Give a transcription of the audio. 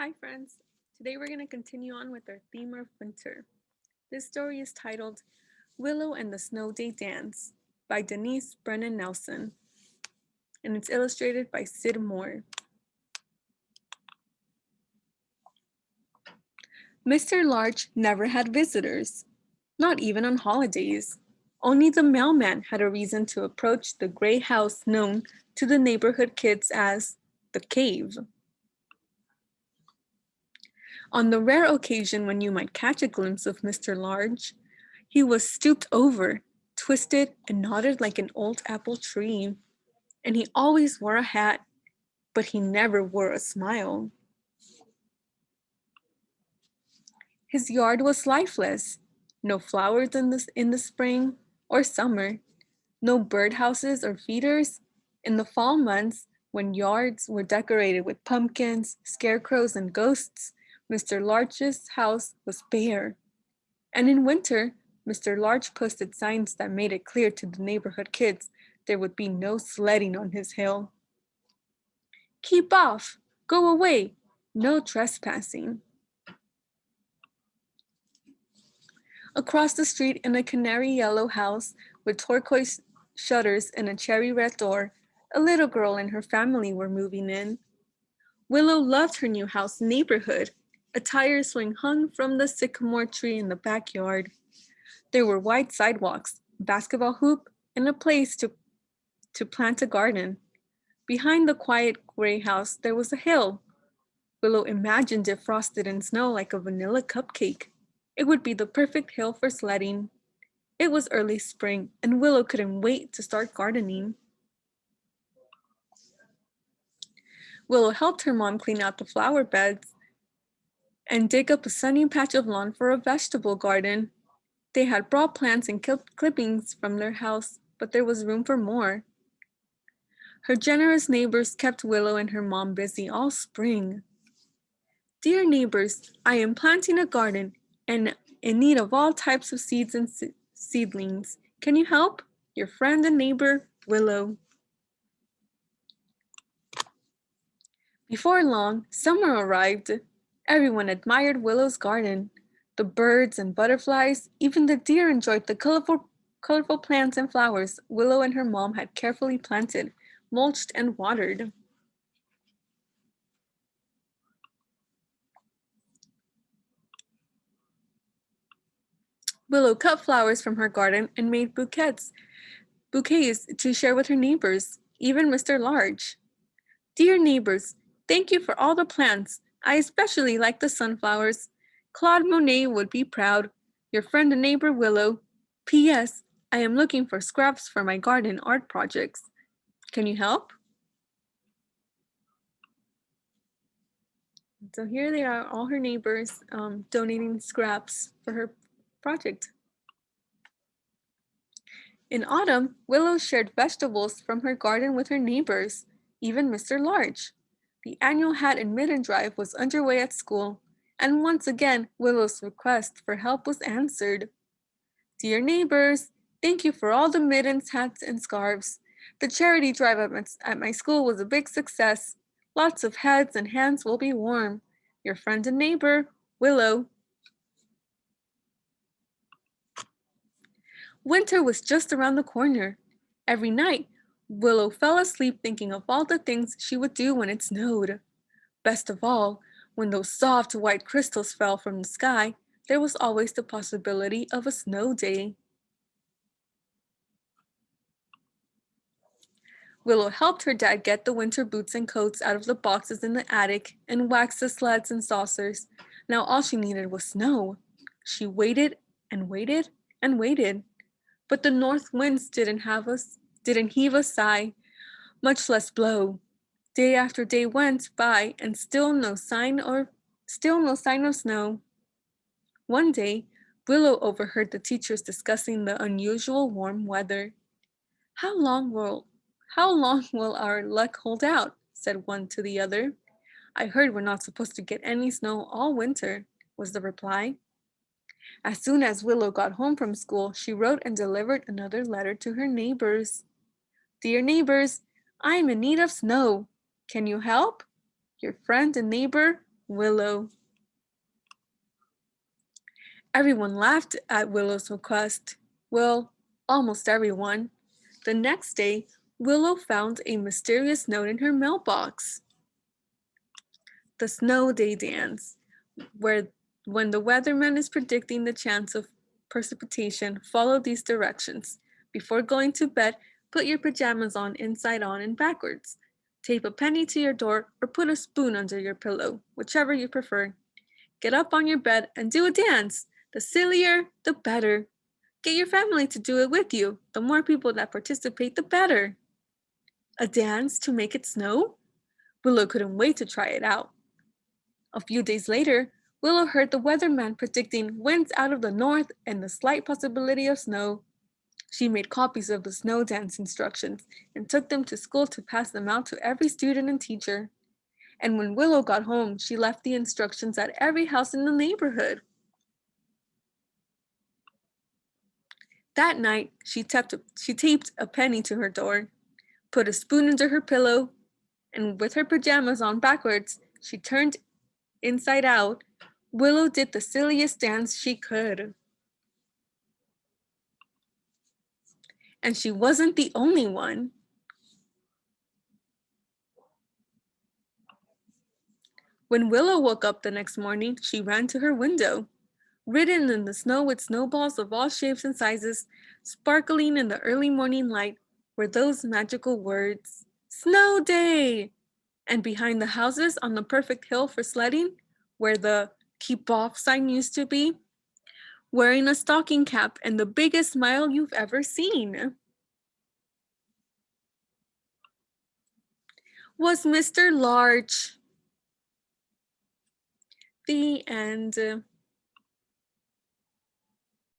Hi, friends. Today we're going to continue on with our theme of winter. This story is titled Willow and the Snow Day Dance by Denise Brennan Nelson, and it's illustrated by Sid Moore. Mr. Larch never had visitors, not even on holidays. Only the mailman had a reason to approach the gray house known to the neighborhood kids as the cave. On the rare occasion when you might catch a glimpse of Mr. Large, he was stooped over, twisted, and nodded like an old apple tree. And he always wore a hat, but he never wore a smile. His yard was lifeless. No flowers in the spring or summer, no birdhouses or feeders. In the fall months, when yards were decorated with pumpkins, scarecrows, and ghosts, Mr. Larch's house was bare. And in winter, Mr. Larch posted signs that made it clear to the neighborhood kids there would be no sledding on his hill. Keep off! Go away! No trespassing. Across the street in a canary yellow house with turquoise shutters and a cherry red door, a little girl and her family were moving in. Willow loved her new house neighborhood. A tire swing hung from the sycamore tree in the backyard. There were wide sidewalks, a basketball hoop, and a place to plant a garden. Behind the quiet gray house there was a hill. Willow imagined it frosted in snow like a vanilla cupcake. It would be the perfect hill for sledding. It was early spring, and Willow couldn't wait to start gardening. Willow helped her mom clean out the flower beds and dig up a sunny patch of lawn for a vegetable garden. They had brought plants and clippings from their house, but there was room for more. Her generous neighbors kept Willow and her mom busy all spring. Dear neighbors, I am planting a garden and in need of all types of seeds and seedlings. Can you help? Your friend and neighbor, Willow. Before long, summer arrived. Everyone admired Willow's garden. The birds and butterflies, even the deer enjoyed the colorful plants and flowers Willow and her mom had carefully planted, mulched, and watered. Willow cut flowers from her garden and made bouquets to share with her neighbors, even Mr. Large. Dear neighbors, thank you for all the plants. I especially like the sunflowers. Claude Monet would be proud. Your friend and neighbor Willow. P.S. I am looking for scraps for my garden art projects. Can you help? So here they are, all her neighbors donating scraps for her project. In autumn, Willow shared vegetables from her garden with her neighbors, even Mr. Large. The annual hat and mitten drive was underway at school, and once again Willow's request for help was answered. Dear neighbors, thank you for all the mittens, hats, and scarves. The charity drive at my school was a big success. Lots of heads and hands will be warm. Your friend and neighbor, Willow. Winter was just around the corner. Every night, Willow fell asleep thinking of all the things she would do when it snowed. Best of all, when those soft white crystals fell from the sky, there was always the possibility of a snow day. Willow helped her dad get the winter boots and coats out of the boxes in the attic and wax the sleds and saucers. Now all she needed was snow. She waited and waited and waited. But the north winds didn't heave a sigh, much less blow. Day after day went by and still no sign of snow. One day, Willow overheard the teachers discussing the unusual warm weather. How long will how long will our luck hold out? Said one to the other. I heard we're not supposed to get any snow all winter, was the reply. As soon as Willow got home from school, she wrote and delivered another letter to her neighbors. Dear neighbors, I am in need of snow. Can you help? Your friend and neighbor, Willow. Everyone laughed at Willow's request. Well, almost everyone. The next day, Willow found a mysterious note in her mailbox. The snow day dance, where when the weatherman is predicting the chance of precipitation, follow these directions. Before going to bed, put your pajamas on inside on and backwards. Tape a penny to your door or put a spoon under your pillow, whichever you prefer. Get up on your bed and do a dance. The sillier, the better. Get your family to do it with you. The more people that participate, the better. A dance to make it snow? Willow couldn't wait to try it out. A few days later, Willow heard the weatherman predicting winds out of the north and the slight possibility of snow. She made copies of the snow dance instructions and took them to school to pass them out to every student and teacher. And when Willow got home, she left the instructions at every house in the neighborhood. That night, she taped a penny to her door, put a spoon under her pillow, and with her pajamas on backwards, she turned inside out. Willow did the silliest dance she could. And she wasn't the only one. When Willow woke up the next morning, she ran to her window. Written in the snow with snowballs of all shapes and sizes, sparkling in the early morning light, were those magical words, Snow Day! And behind the houses on the perfect hill for sledding, where the Keep Off sign used to be, wearing a stocking cap and the biggest smile you've ever seen, was Mr. Larch. The end.